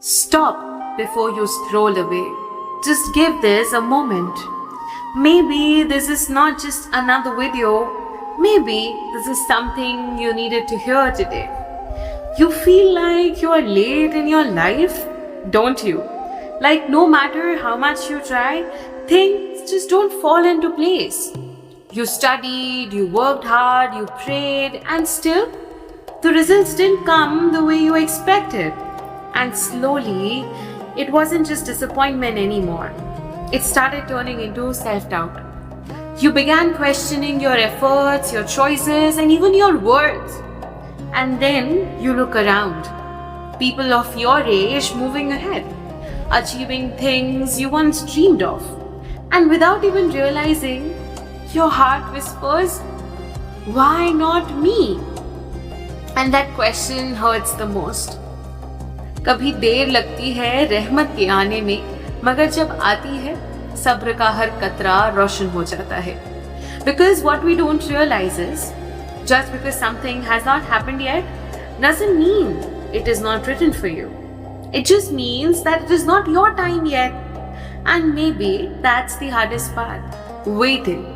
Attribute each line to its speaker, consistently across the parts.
Speaker 1: Stop before you scroll away. Just give this a moment. Maybe this is not just another video. Maybe this is something you needed to hear today. You feel like you are late in your life, don't you? Like no matter how much you try, things just don't fall into place. You studied, you worked hard, you prayed, and still the results didn't come the way you expected. And slowly, it wasn't just disappointment anymore. It started turning into self-doubt. You began questioning your efforts, your choices, and even your worth. And then you look around. People of your age moving ahead, achieving things you once dreamed of. And without even realizing, your heart whispers, "Why not me?" And that question hurts the most. कभी देर लगती है रहमत के आने में, मगर जब आती है सब्र का हर कतरा रोशन हो जाता है. Because what we don't realize is, just because something has not happened yet doesn't mean it is not written for you. It just means that it is not your time yet. And maybe that's the hardest part. Waiting.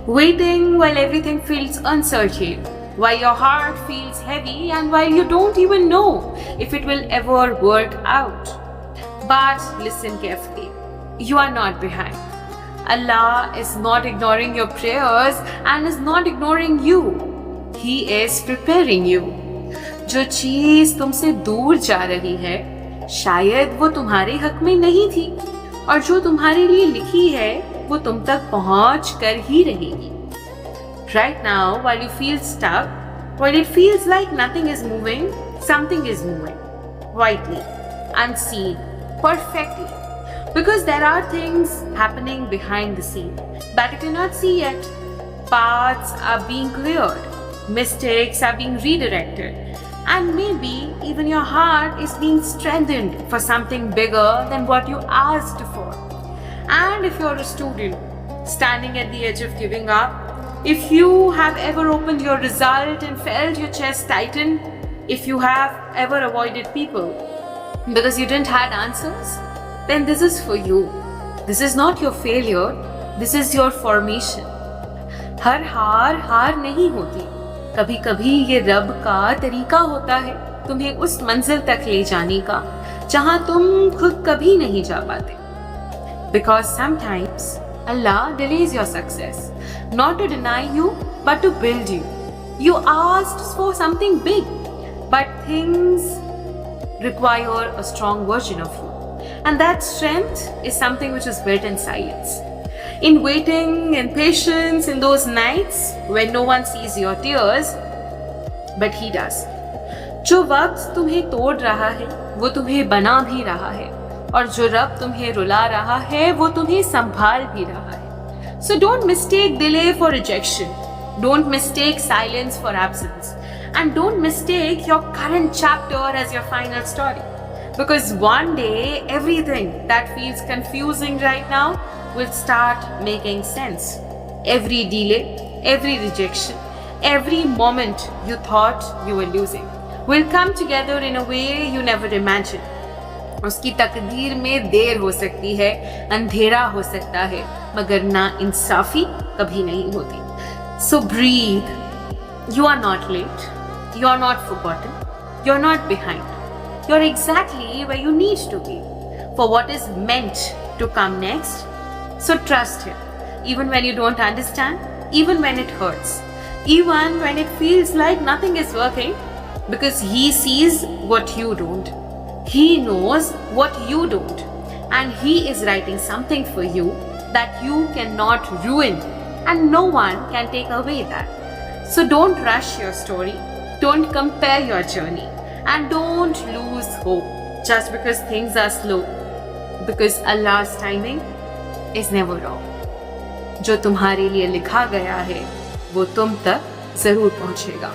Speaker 1: Waiting while everything feels uncertain, while your heart feels heavy, and while you don't even know if it will ever work out. But listen carefully. You are not behind. Allah is not ignoring your prayers and is not ignoring you. He is preparing you. जो चीज तुमसे दूर जा रही है, शायद वो तुम्हारे हक में नहीं थी, और जो तुम्हारे लिए लिखी है वो तुम तक पहुंच कर ही रहेगी. Right now, while you feel stuck, while it feels like nothing is moving, something is moving. Quietly, unseen, perfectly. Because there are things happening behind the scene that you cannot see yet. Paths are being cleared. Mistakes are being redirected. And maybe even your heart is being strengthened for something bigger than what you asked for. And if you're a student standing at the edge of giving up, if you have ever opened your result and felt your chest tighten, if you have ever avoided people because you didn't have answers, then this is for you. This is not your failure, this is your formation. हर हार नहीं होती. कभी कभी ये रब का तरीका होता है तुम्हें उस मंजिल तक ले जाने का जहां तुम खुद कभी नहीं जा पाते. Because sometimes Allah delays your success, not to deny you, but to build you. You asked for something big, but things require a strong version of you. And that strength is something which is built in silence. In waiting, in patience, in those nights when no one sees your tears, but He does. जो वक्त तुम्हें तोड़ रहा है, वो तुम्हें बना भी रहा है. और जो रब तुम्हें रुला रहा है वो तुम्हें संभाल भी रहा है. So don't mistake delay for rejection. Don't mistake silence for absence. And don't mistake your current chapter as your final story. Because one day everything that feels confusing right now will start making sense. Every delay, every rejection, every moment you thought you were losing will come together in a way you never imagined. उसकी तकदीर में देर हो सकती है, अंधेरा हो सकता है, मगर ना इंसाफी कभी नहीं होती. So breathe. You are not late. You are not forgotten. You are not behind. You are exactly where you need to be for what is meant to come next. So trust Him, even when you don't understand, even when it hurts, even when it feels like nothing is working, because He sees what you don't. He knows what you don't, and He is writing something for you that you cannot ruin, and no one can take away that. So don't rush your story, don't compare your journey, and don't lose hope just because things are slow, because Allah's timing is never wrong. जो तुम्हारे लिए लिखा गया है वो तुम तक जरूर पहुंचेगा.